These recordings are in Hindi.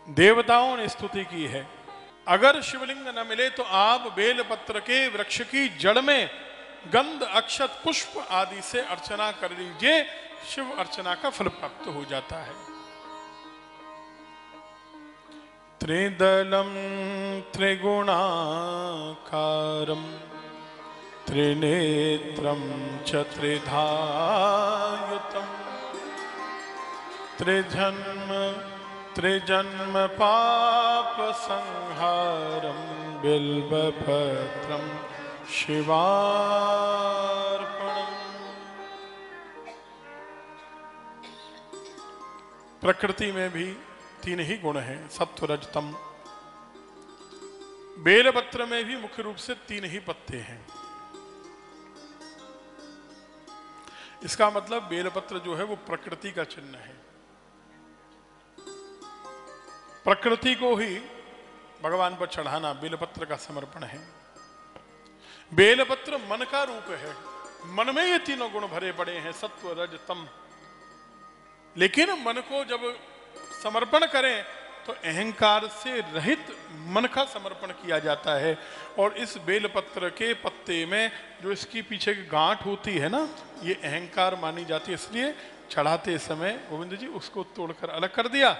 देवताओं ने स्तुति की है। अगर शिवलिंग न मिले तो आप बेलपत्र के वृक्ष की जड़ में गंध, अक्षत, पुष्प आदि से अर्चना कर लीजिए, शिव अर्चना का फल प्राप्त हो जाता है। त्रिदलम त्रिगुणाकारम त्रिनेत्रम च त्रिधायुतम त्रिजन्म पाप संहारम बिल्वपत्रम शिवार्पणम। प्रकृति में भी तीन ही गुण हैं, सत्व, रज, तम। बेलपत्र में भी मुख्य रूप से तीन ही पत्ते हैं। इसका मतलब बेलपत्र जो है वो प्रकृति का चिन्ह है। प्रकृति को ही भगवान पर चढ़ाना बेलपत्र का समर्पण है। बेलपत्र मन का रूप है। मन में ये तीनों गुण भरे पड़े हैं, सत्व, रज, तम। लेकिन मन को जब समर्पण करें तो अहंकार से रहित मन का समर्पण किया जाता है। और इस बेलपत्र के पत्ते में जो इसकी पीछे की गांठ होती है ना, ये अहंकार मानी जाती है। इसलिए चढ़ाते समय गोविंद जी उसको तोड़कर अलग कर दिया,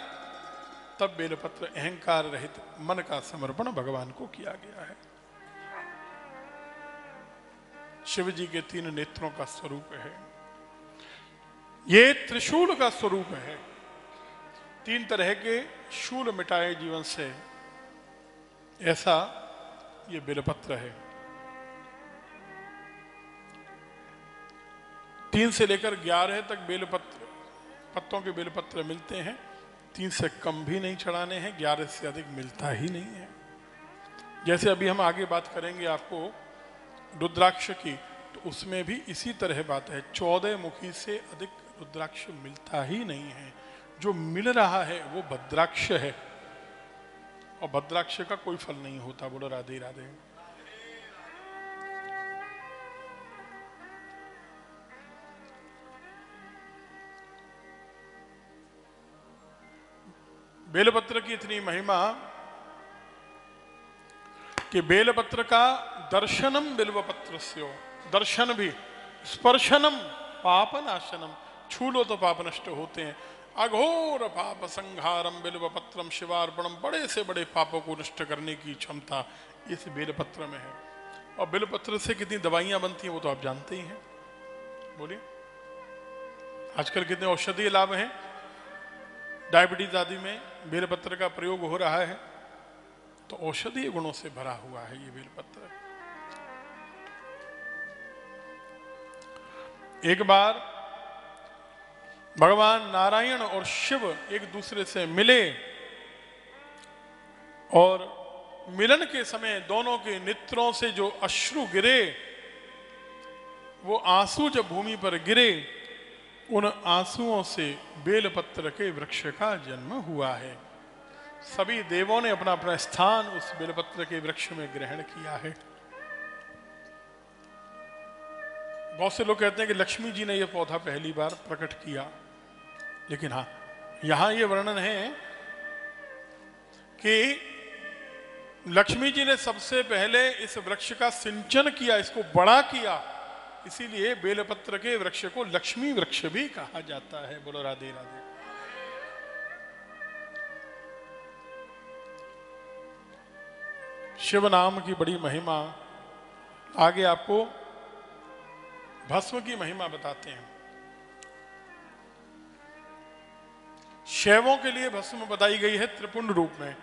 तब बेलपत्र अहंकार रहित मन का समर्पण भगवान को किया गया है। शिव जी के तीन नेत्रों का स्वरूप है। ये त्रिशूल का स्वरूप है। तीन तरह के शूल मिटाए जीवन से, ऐसा ये बेलपत्र है। 3 से लेकर 11 तक बेलपत्र, पत्तों के बेलपत्र मिलते हैं। 3 से कम भी नहीं चढ़ाने हैं, 11 से अधिक मिलता ही नहीं है। जैसे अभी हम आगे बात करेंगे आपको रुद्राक्ष की, तो उसमें भी इसी तरह बात है। 14 मुखी से अधिक रुद्राक्ष मिलता ही नहीं है। जो मिल रहा है वो भद्राक्ष है, और भद्राक्ष का कोई फल नहीं होता। बोलो राधे राधे। बेलपत्र की इतनी महिमा कि बेलपत्र का दर्शनम बिल्वपत्रस्यो, दर्शन भी, स्पर्शनम पापनाशनम, छू लो तो पाप नष्ट होते हैं। अघोर पाप संहारम बिल्वपत्रम शिवार्पणम, बड़े से बड़े पापों को नष्ट करने की क्षमता इस बेलपत्र में है। और बेलपत्र से कितनी दवाइयां बनती हैं वो तो आप जानते ही हैं। बोलिए, आजकल कितने औषधीय लाभ हैं। डायबिटीज आदि में बेलपत्र का प्रयोग हो रहा है, तो औषधीय गुणों से भरा हुआ है ये बेलपत्र। एक बार भगवान नारायण और शिव एक दूसरे से मिले, और मिलन के समय दोनों के नेत्रों से जो अश्रु गिरे, वो आंसू जब भूमि पर गिरे, उन आंसुओं से बेलपत्र के वृक्ष का जन्म हुआ है। सभी देवों ने अपना अपना स्थान उस बेलपत्र के वृक्ष में ग्रहण किया है। बहुत से लोग कहते हैं कि लक्ष्मी जी ने यह पौधा पहली बार प्रकट किया, लेकिन हाँ, यहां यह वर्णन है कि लक्ष्मी जी ने सबसे पहले इस वृक्ष का सिंचन किया, इसको बड़ा किया। इसीलिए बेलपत्र के वृक्ष को लक्ष्मी वृक्ष भी कहा जाता है। बोलो राधे राधे। शिव नाम की बड़ी महिमा। आगे आपको भस्म की महिमा बताते हैं। शैवों के लिए भस्म बताई गई है त्रिपुंड रूप में।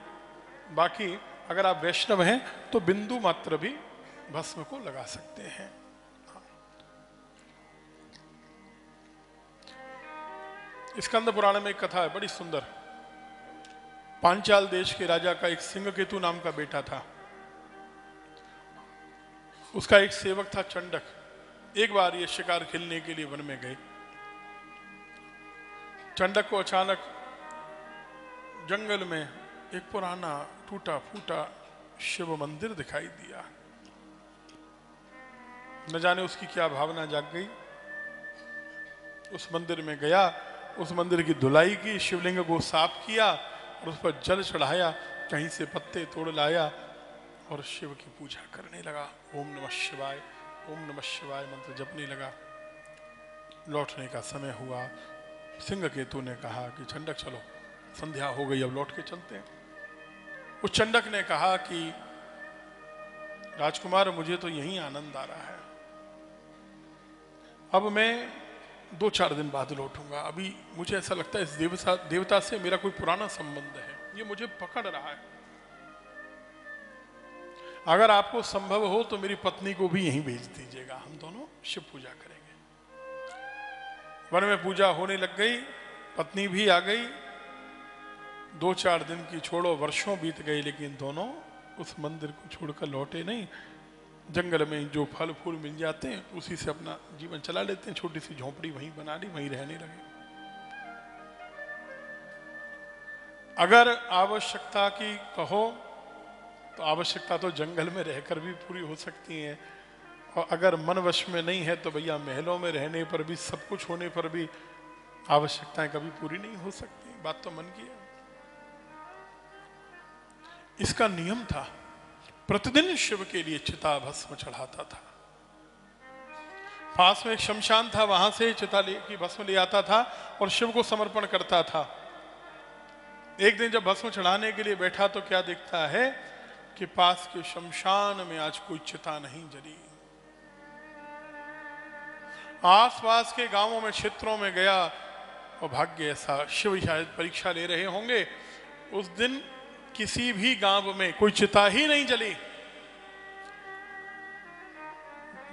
बाकी अगर आप वैष्णव हैं तो बिंदु मात्र भी भस्म को लगा सकते हैं। स्कंद पुराण में एक कथा है बड़ी सुंदर। पांचाल देश के राजा का एक सिंहकेतु नाम का बेटा था। उसका एक सेवक था चंडक। एक बार ये शिकार खेलने के लिए वन में गए। चंडक को अचानक जंगल में एक पुराना टूटा फूटा शिव मंदिर दिखाई दिया। न जाने उसकी क्या भावना जाग गई। उस मंदिर में गया, उस मंदिर की धुलाई की, शिवलिंग को साफ किया और उस पर जल चढ़ाया, कहीं से पत्ते तोड़ लाया और शिव की पूजा करने लगा। ओम नमः शिवाय, ओम नमः शिवाय मंत्र जपने लगा। लौटने का समय हुआ। सिंह केतु ने कहा कि चंडक चलो, संध्या हो गई, अब लौट के चलते हैं। उस चंडक ने कहा कि राजकुमार, मुझे तो यहीं आनंद आ रहा है, अब मैं 2-4 दिन बाद लौटूंगा। अभी मुझे ऐसा लगता है इस देवता से मेरा कोई पुराना संबंध है, ये मुझे पकड़ रहा है। अगर आपको संभव हो तो मेरी पत्नी को भी यहीं भेज दीजिएगा, हम दोनों शिव पूजा करेंगे। वन में पूजा होने लग गई, पत्नी भी आ गई। 2-4 दिन की छोड़ो, वर्षों बीत गए, लेकिन दोनों उस मंदिर को छोड़कर लौटे नहीं। जंगल में जो फल फूल मिल जाते हैं उसी से अपना जीवन चला लेते हैं। छोटी सी झोंपड़ी वहीं बना ली, वहीं रहने लगे। अगर आवश्यकता की कहो तो आवश्यकता तो जंगल में रहकर भी पूरी हो सकती है, और अगर मन वश में नहीं है तो भैया महलों में रहने पर भी, सब कुछ होने पर भी आवश्यकताएं कभी पूरी नहीं हो सकती। बात तो मन की है। इसका नियम था, प्रतिदिन शिव के लिए चिता भस्म चढ़ाता था। पास में एक शमशान था, वहां से चिता की भस्म ले आता था और शिव को समर्पण करता था। एक दिन जब भस्म चढ़ाने के लिए बैठा तो क्या देखता है कि पास के शमशान में आज कोई चिता नहीं जली। आसपास के गांवों में, क्षेत्रों में गया और भाग्य ऐसा, शिव शायद परीक्षा ले रहे होंगे। उस दिन किसी भी गांव में कोई चिता ही नहीं जली।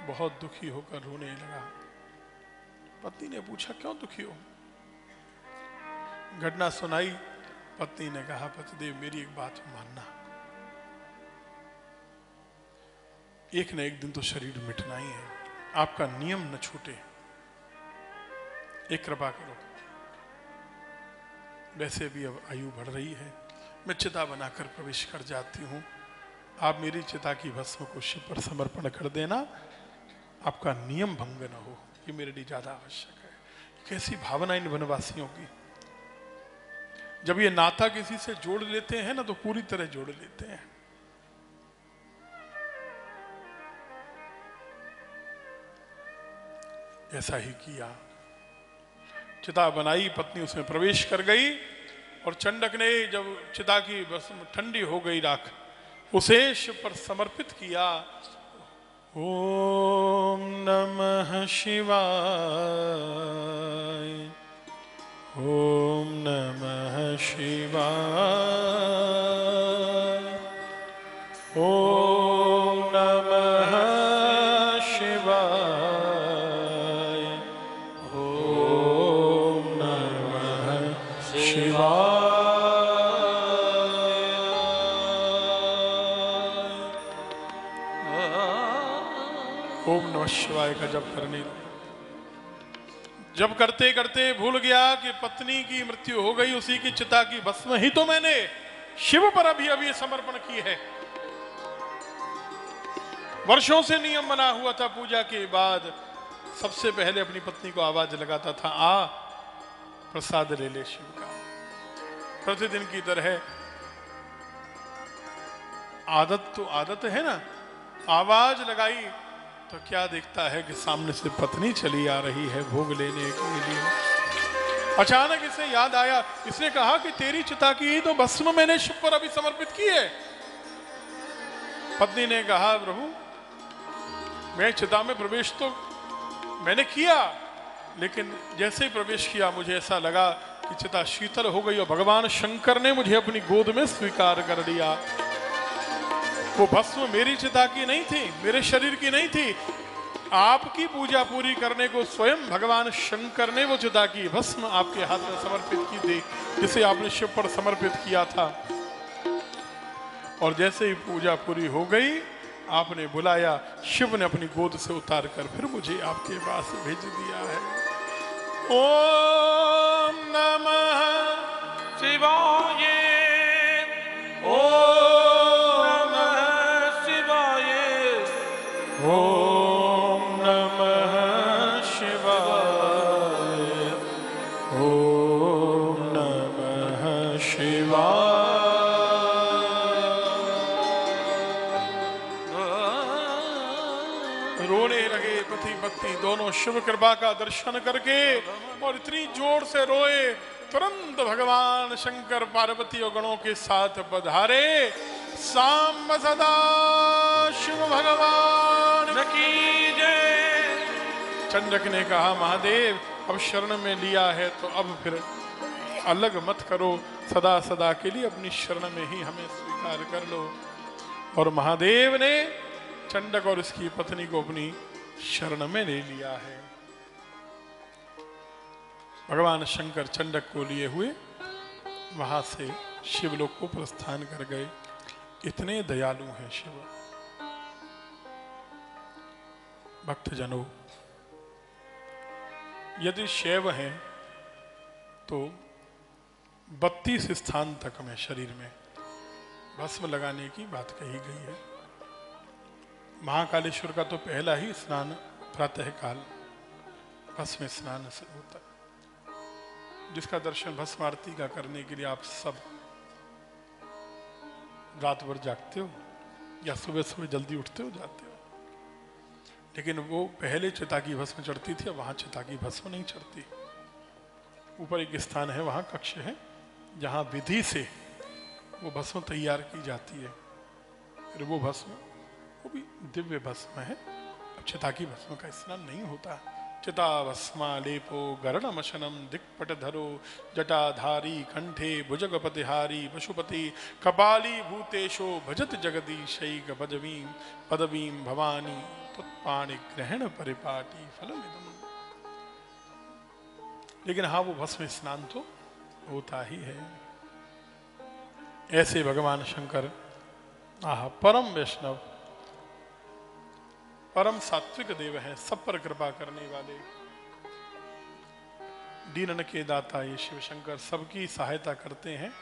बहुत दुखी होकर रोने लगा। पत्नी ने पूछा, क्यों दुखी हो? घटना सुनाई। पत्नी ने कहा, पतिदेव मेरी एक बात मानना, एक न एक दिन तो शरीर मिटना ही है, आपका नियम न छूटे, एक कृपा करो। वैसे भी अब आयु बढ़ रही है, मैं चिता बनाकर प्रवेश कर जाती हूँ, आप मेरी चिता की भस्म को शिव पर समर्पण कर देना, आपका नियम भंग न हो, ये मेरे लिए ज्यादा आवश्यक है। कैसी भावना इन वनवासियों की। जब ये नाता किसी से जोड़ लेते हैं ना तो पूरी तरह जोड़ लेते हैं। ऐसा ही किया। चिता बनाई, पत्नी उसमें प्रवेश कर गई और चंडक ने जब चिता की भस्म ठंडी हो गई राख, उसे शिव पर समर्पित किया। ओम नमः शिवाय, ओम नमः शिवाय, ओम नमः शिवाय, ओम नमः शिवाय। ओम नमः शिवाय का जप करने लगे। जब करते करते भूल गया कि पत्नी की मृत्यु हो गई, उसी की चिता की भस्म ही तो मैंने शिव पर अभी अभी समर्पण की है। वर्षों से नियम बना हुआ था, पूजा के बाद सबसे पहले अपनी पत्नी को आवाज लगाता था, आ प्रसाद ले ले शिव का। प्रतिदिन की तरह आदत तो आदत है ना, आवाज लगाई तो क्या देखता है कि सामने से पत्नी चली आ रही है भोग लेने के लिए। अचानक इसे याद आया, इसने कहा कि तेरी चिता की ही तो भस्म मैंने शिव पर अभी समर्पित की है। पत्नी ने कहा, प्रभु मैं चिता में प्रवेश तो मैंने किया, लेकिन जैसे ही प्रवेश किया मुझे ऐसा लगा कि चिता शीतल हो गई और भगवान शंकर ने मुझे अपनी गोद में स्वीकार कर लिया। वो भस्म मेरी चिता की नहीं थी, मेरे शरीर की नहीं थी, आपकी पूजा पूरी करने को स्वयं भगवान शंकर ने वो चिता की भस्म आपके हाथ में समर्पित की थी, जिसे आपने शिव पर समर्पित किया था। और जैसे ही पूजा पूरी हो गई, आपने बुलाया, शिव ने अपनी गोद से उतार कर फिर मुझे आपके पास भेज दिया है। ओम नमः शिवाय, ओम नमः शिवाय, ओम नमः शिवाय, ओम नमः शिवाय। पति पत्नी दोनों शिव कृपा का दर्शन करके और इतनी जोर से रोए, तुरंत भगवान शंकर पार्वती और गणों के साथ पधारे। सांब सदा शिव भगवान की जय। चंडक ने कहा, महादेव अब शरण में लिया है तो अब फिर अलग मत करो, सदा सदा के लिए अपनी शरण में ही हमें स्वीकार कर लो। और महादेव ने चंडक और उसकी पत्नी को अपनी शरण में ले लिया है। भगवान शंकर चंडक को लिए हुए वहां से शिवलोक को प्रस्थान कर गए। इतने दयालु हैं शिव। भक्तजनों, यदि शैव हैं तो 32 स्थान तक में शरीर में भस्म लगाने की बात कही गई है। महाकालेश्वर का तो पहला ही स्नान प्रातः काल भस्म स्नान से होता है, जिसका दर्शन भस्म आरती का करने के लिए आप सब रात भर जागते हो या सुबह सुबह जल्दी उठते हो जाते हो। लेकिन वो पहले चिता की भस्म चढ़ती थी, अब वहां चिता की भस्म नहीं चढ़ती। ऊपर एक स्थान है, वहां कक्ष है जहां विधि से वो भस्म तैयार की जाती है। फिर वो भस्म, वो भी दिव्य भस्म है। अब चिता की भस्म का स्नान नहीं होता। चिता भस्मा लेपो गरणमशनम दिक्पट धरो जटाधारी कंठे भुजगपतिहारी पशुपति कपाली भूतेशो भजत जगदीशैक पदवीं पदवीं भवानी तत्पाणि ग्रहण परिपाटी फलमिदम्। लेकिन हाँ, वो भस्म स्नान तो होता ही है। ऐसे भगवान शंकर परम वैष्णव, परम सात्विक देव हैं, सब पर कृपा करने वाले, दीनन के दाता ये शिव शंकर सबकी सहायता करते हैं।